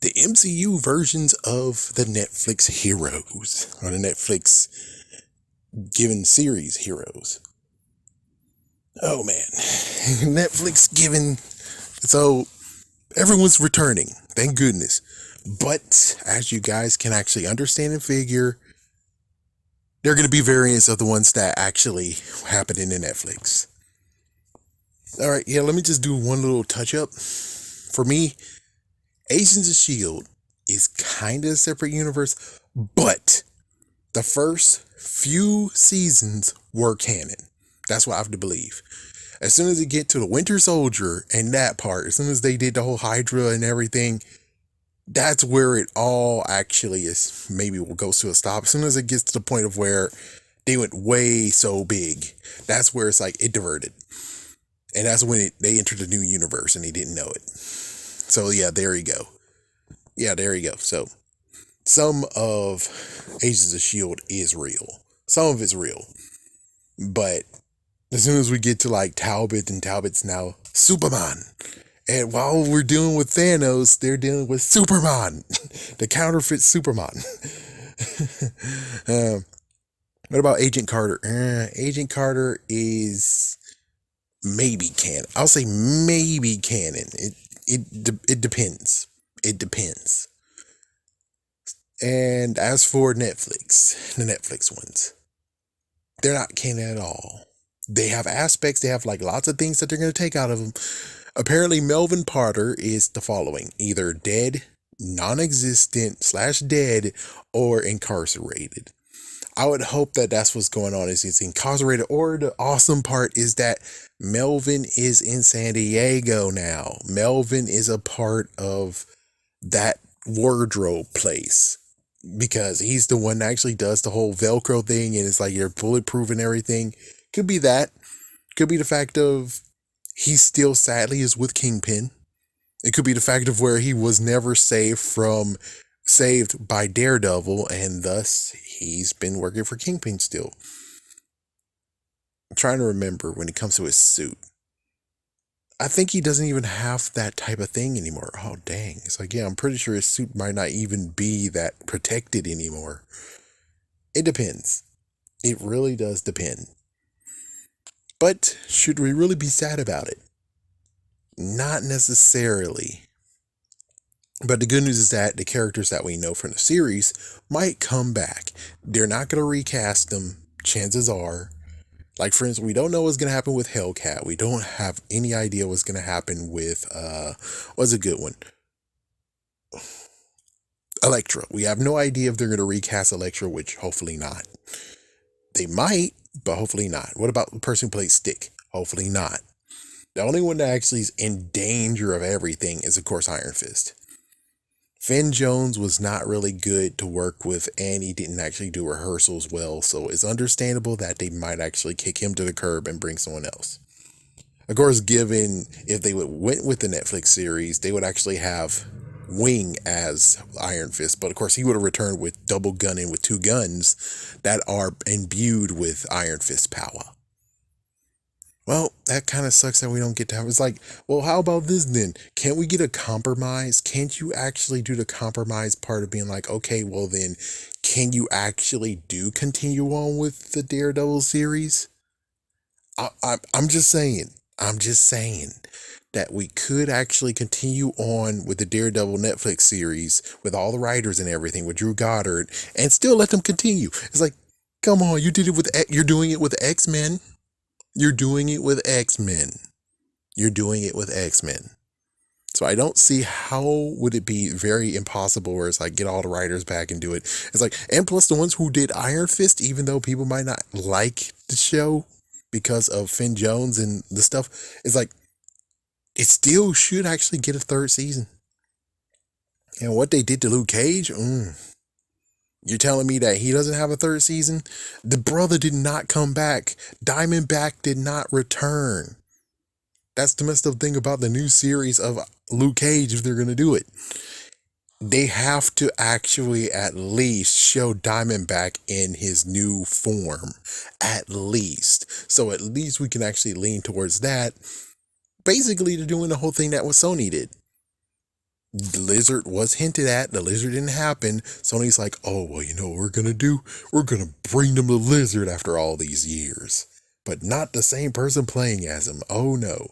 the MCU versions of the Netflix heroes, or the Netflix given series heroes. Oh man, Netflix given. So everyone's returning, thank goodness. But as you guys can actually understand and figure, there are going to be variants of the ones that actually happen in the Netflix. All right, yeah, let me just do one little touch up. For me, Agents of S.H.I.E.L.D. is kind of a separate universe, but the first few seasons were canon. That's what I have to believe. As soon as they get to the Winter Soldier and that part, as soon as they did the whole Hydra and everything, that's where it all actually is. Maybe will go to a stop. As soon as it gets to the point of where they went way so big, that's where it's like it diverted. And that's when they entered the new universe and they didn't know it. So yeah, there you go. Yeah, there you go. So some of Agents of S.H.I.E.L.D. is real. Some of it's real. But as soon as we get to like Talbot, and Talbot's now Superman. And while we're dealing with Thanos, they're dealing with Superman, the counterfeit Superman. What about Agent Carter? Agent Carter is maybe canon. I'll say maybe canon. It depends. It depends. And as for Netflix, the Netflix ones, they're not canon at all. They have aspects, they have like lots of things that they're going to take out of them. Apparently, Melvin Potter is the following: either dead, non-existent / dead, or incarcerated. I would hope that that's what's going on, is he's incarcerated, or the awesome part is that Melvin is in San Diego now. Melvin is a part of that wardrobe place, because he's the one that actually does the whole Velcro thing, and it's like you're bulletproof and everything. Could be that. Could be the fact of he still sadly is with Kingpin. It could be the fact of where he was never saved by Daredevil, and thus he's been working for Kingpin still. I'm trying to remember when it comes to his suit. I think he doesn't even have that type of thing anymore. Oh dang. It's like, yeah, I'm pretty sure his suit might not even be that protected anymore. It depends. It really does depend. But should we really be sad about it? Not necessarily. But the good news is that the characters that we know from the series might come back. They're not going to recast them, chances are. Like, for instance, we don't know what's going to happen with Hellcat. We don't have any idea what's going to happen with, what's a good one? Elektra. We have no idea if they're going to recast Elektra, which hopefully not. They might, but hopefully not. What about the person who plays Stick? Hopefully not. The only one that actually is in danger of everything is, of course, Iron Fist. Finn Jones was not really good to work with, and he didn't actually do rehearsals well, so it's understandable that they might actually kick him to the curb and bring someone else. Of course, given if they went with the Netflix series, they would actually have Wing as Iron Fist, but of course he would have returned with double gunning with 2 guns that are imbued with Iron Fist power. Well, that kind of sucks that we don't get to have. It's like, well, how about this then? Can't we get a compromise? Can't you actually do the compromise part of being like, okay, well then, can you actually continue on with the Daredevil series? I'm just saying. I'm just saying that we could actually continue on with the Daredevil Netflix series with all the writers and everything with Drew Goddard and still let them continue. It's like, come on, you're doing it with X-Men. You're doing it with X-Men. You're doing it with X-Men. So I don't see how would it be very impossible where it's like get all the writers back and do it. It's like, and plus the ones who did Iron Fist, even though people might not like the show because of Finn Jones and the stuff, it's like, it still should actually get a 3rd season. And what they did to Luke Cage, you're telling me that he doesn't have a 3rd season? The brother did not come back. Diamondback did not return. That's the messed up thing about the new series of Luke Cage if they're going to do it. They have to actually at least show Diamondback in his new form. At least. So at least we can actually lean towards that. Basically, they're doing the whole thing that what Sony did. The lizard was hinted at. The lizard didn't happen. Sony's like, oh, well, you know what we're going to do? We're going to bring them the lizard after all these years. But not the same person playing as him. Oh, no.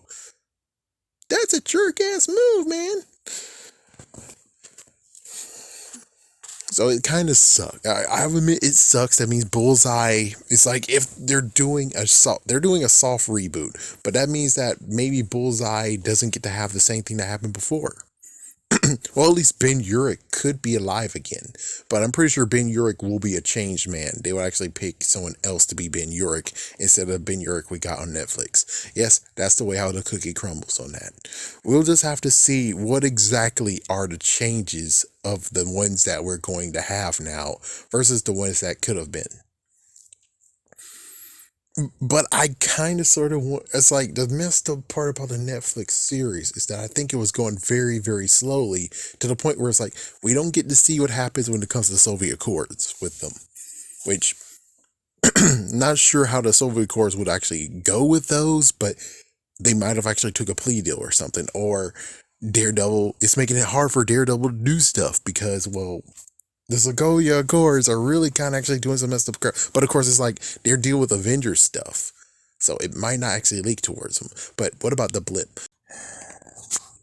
That's a jerk ass move, man. So it kind of sucks. I admit it sucks. That means Bullseye. It's like if they're doing a soft reboot, but that means that maybe Bullseye doesn't get to have the same thing that happened before. Well, at least Ben Urich could be alive again, but I'm pretty sure Ben Urich will be a changed man. They would actually pick someone else to be Ben Urich instead of Ben Urich we got on Netflix. Yes, that's the way how the cookie crumbles on that. We'll just have to see what exactly are the changes of the ones that we're going to have now versus the ones that could have been. But I kind of sort of want, it's like the messed up part about the Netflix series is that I think it was going very, very slowly to the point where it's like, we don't get to see what happens when it comes to Soviet Accords with them, which not sure how the Soviet Accords would actually go with those, but they might have actually took a plea deal or something, or Daredevil, it's making it hard for Daredevil to do stuff because, well, the Sokovia Accords are really kind of actually doing some messed up crap. But of course, it's like they're dealing with Avengers stuff. So it might not actually leak towards them. But what about the blip?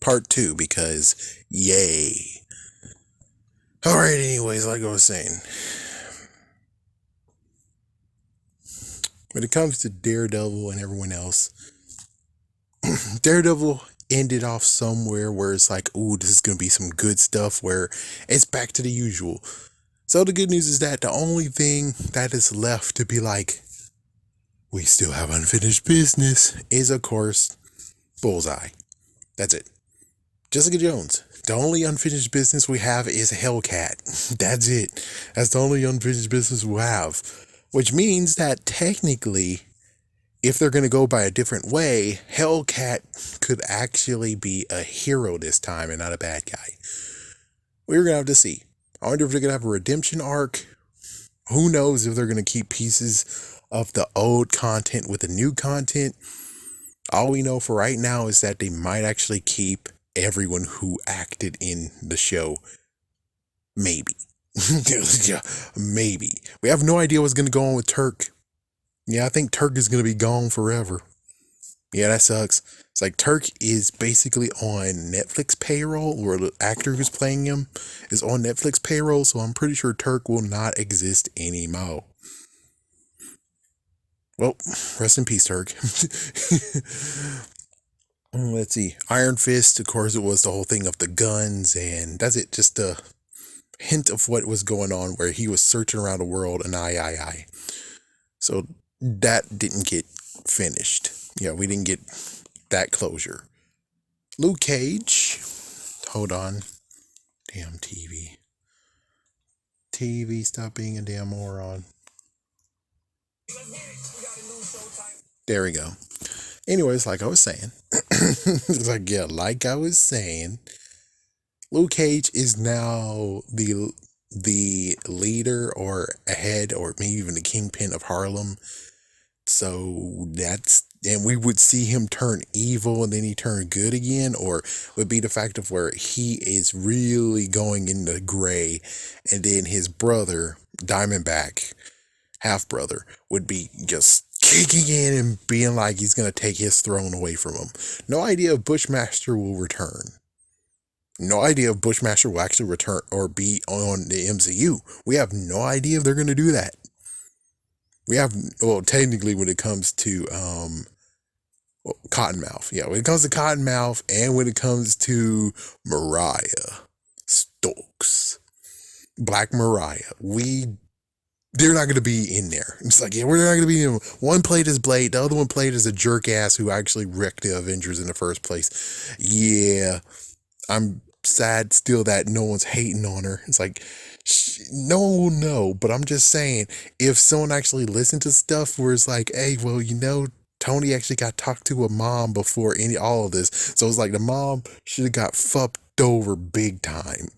Part 2, because yay. Alright, anyways, like I was saying. When it comes to Daredevil and everyone else, Daredevil ended off somewhere where it's like, ooh, this is going to be some good stuff where it's back to the usual. So the good news is that the only thing that is left to be like, we still have unfinished business is, of course, Bullseye. That's it. Jessica Jones. The only unfinished business we have is Hellcat. That's it. That's the only unfinished business we have. Which means that technically, if they're going to go by a different way, Hellcat could actually be a hero this time and not a bad guy. We're going to have to see. I wonder if they're going to have a redemption arc. Who knows if they're going to keep pieces of the old content with the new content. All we know for right now is that they might actually keep everyone who acted in the show. Maybe. Yeah, maybe. We have no idea what's going to go on with Turk. Yeah, I think Turk is going to be gone forever. Yeah, that sucks. It's like Turk is basically on Netflix payroll, or the actor who's playing him is on Netflix payroll, so I'm pretty sure Turk will not exist anymore. Well, rest in peace, Turk. Let's see. Iron Fist, of course, it was the whole thing of the guns, and that's it. Just a hint of what was going on where he was searching around the world and I. So that didn't get finished. Yeah, we didn't get that closure. Luke Cage. Hold on. Damn TV. TV, stop being a damn moron. There we go. Anyways, like I was saying. It's like, yeah, like I was saying. Luke Cage is now the leader or a head or maybe even the kingpin of Harlem. So and we would see him turn evil and then he turn good again, or would be the fact of where he is really going into gray, and then his brother, Diamondback, half brother, would be just kicking in and being like he's going to take his throne away from him. No idea if Bushmaster will return. No idea if Bushmaster will actually return or be on the MCU. We have no idea if they're going to do that. We have, well, technically when it comes to Cottonmouth. Yeah, when it comes to Cottonmouth and when it comes to Mariah Stokes, Black Mariah, they're not going to be in there. It's like, yeah, we're not going to be in there. One played as Blade, the other one played as a jerk ass who actually wrecked the Avengers in the first place. Yeah, I'm sad still that no one's hating on her. It's like, no one will know, but I'm just saying, if someone actually listened to stuff where it's like, hey, well, you know, Tony actually got talked to a mom before all of this. So it's like the mom should have got fucked over big time.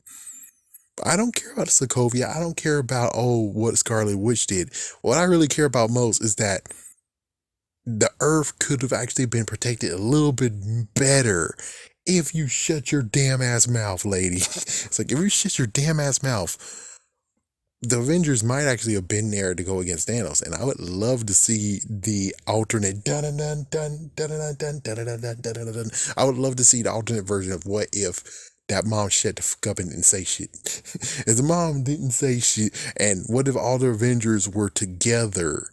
I don't care about Sokovia. I don't care about, what Scarlet Witch did. What I really care about most is that the Earth could have actually been protected a little bit better If you shut your damn ass mouth, lady. It's like, if you shut your damn ass mouth, the Avengers might actually have been there to go against Thanos, and I would love to see the alternate dun dun dun dun dun dun dun dun dun dun dun dun. I would love to see the alternate version of what if that mom shut the fuck up and didn't say shit. If the mom didn't say shit, and what if all the Avengers were together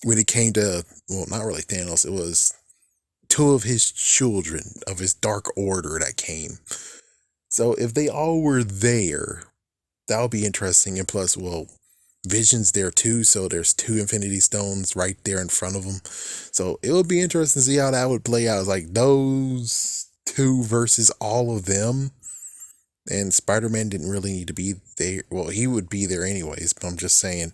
when it came to, well, not really Thanos, it was two of his children of his Dark Order that came. So if they all were there, that would be interesting. And plus, well, Vision's there too, so there's two Infinity Stones right there in front of them. So it would be interesting to see how that would play out. It's like those two versus all of them. And Spider-Man didn't really need to be there. Well, he would be there anyways, but I'm just saying,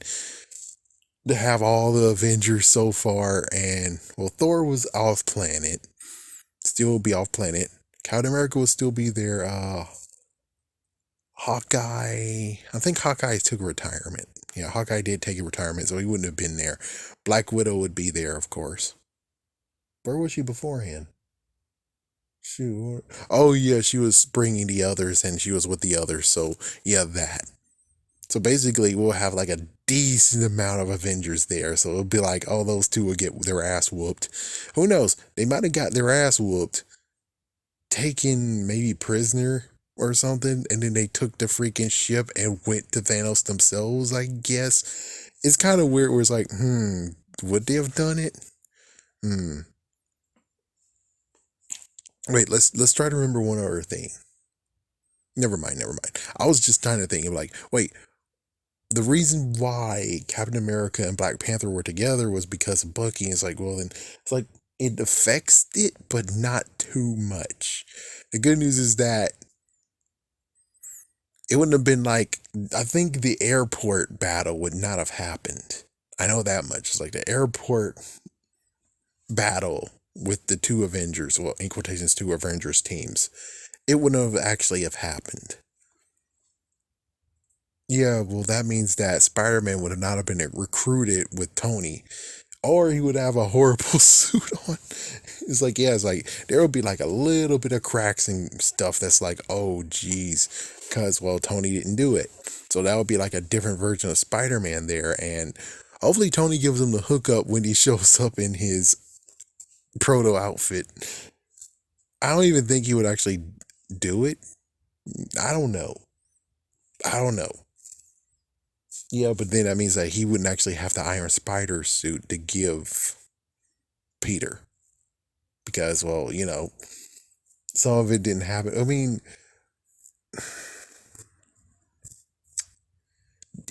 to have all the Avengers so far, and well, Thor was off planet, still be off planet. Captain America will still be there. Hawkeye, I think Hawkeye took a retirement. Yeah, Hawkeye did take a retirement, so he wouldn't have been there. Black Widow would be there, of course. Where was she beforehand? Shoot. Oh, yeah, she was bringing the others, and she was with the others, so yeah, that. So basically, we'll have like a decent amount of Avengers there, so it'll be like, oh, those two will get their ass whooped. Who knows? They might have got their ass whooped, taken maybe prisoner or something, and then they took the freaking ship and went to Thanos themselves, I guess. It's kind of weird where it's like, would they have done it? Wait, let's try to remember one other thing. Never mind. I was just trying to think of like, wait, the reason why Captain America and Black Panther were together was because of Bucky. It's like, well, then it's like it affects it, but not too much. The good news is that it wouldn't have been like, I think the airport battle would not have happened. I know that much. It's like the airport battle with the two Avengers, well, in quotations, two Avengers teams, it wouldn't have actually have happened. Yeah, well, that means that Spider-Man would have not have been recruited with Tony, or he would have a horrible suit on. It's like, yeah, it's like there would be like a little bit of cracks and stuff that's like, oh, geez, because, well, Tony didn't do it. So that would be like a different version of Spider-Man there. And hopefully Tony gives him the hookup when he shows up in his proto outfit. I don't even think he would actually do it. I don't know. Yeah, but then that means that he wouldn't actually have the Iron Spider suit to give Peter. Because, well, some of it didn't happen. I mean,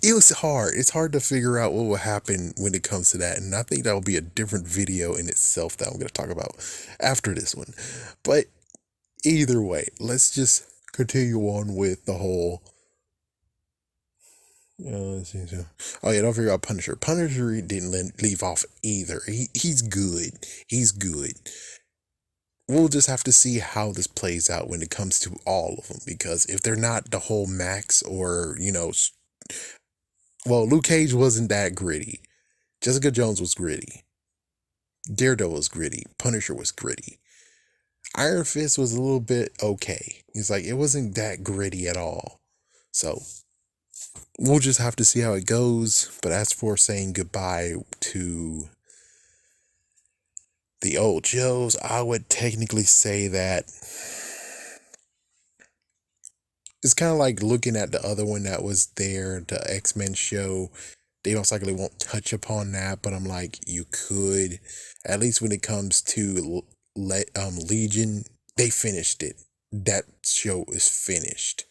it was hard. It's hard to figure out what will happen when it comes to that. And I think that will be a different video in itself that I'm going to talk about after this one. But either way, let's just continue on with the whole. Oh yeah, don't forget about Punisher. Punisher didn't leave off either. He's good. He's good. We'll just have to see how this plays out when it comes to all of them, because if they're not the whole max, or well, Luke Cage wasn't that gritty. Jessica Jones was gritty. Daredevil was gritty. Punisher was gritty. Iron Fist was a little bit okay. It's like it wasn't that gritty at all. So we'll just have to see how it goes. But as for saying goodbye to the old Joes, I would technically say that it's kind of like looking at the other one that was there, the X-Men show. They most likely won't touch upon that, but I'm like, you could. At least when it comes to Legion, they finished it. That show is finished.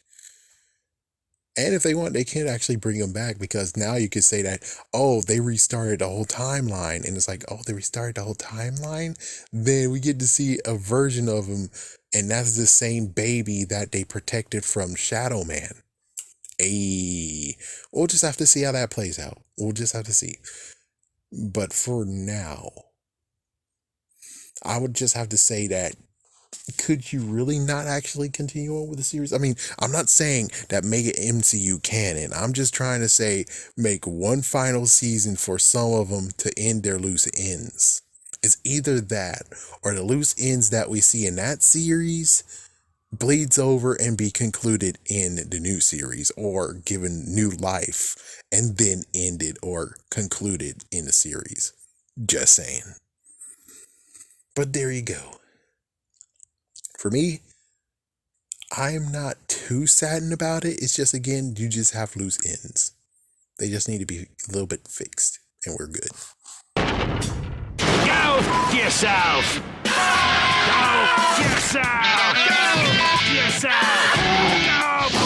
And if they want, they can actually bring them back, because now you could say that, oh, they restarted the whole timeline. And it's like, oh, they restarted the whole timeline? Then we get to see a version of them, and that's the same baby that they protected from Shadow Man. We'll just have to see how that plays out. We'll just have to see. But for now, I would just have to say that, could you really not actually continue on with the series? I mean, I'm not saying that make it MCU canon. I'm just trying to say make one final season for some of them to end their loose ends. It's either that or the loose ends that we see in that series bleeds over and be concluded in the new series or given new life and then ended or concluded in the series. Just saying. But there you go. For me, I'm not too saddened about it. It's just, again, you just have loose ends. They just need to be a little bit fixed and we're good. Go yourself! Go yourself! Go yourself! Go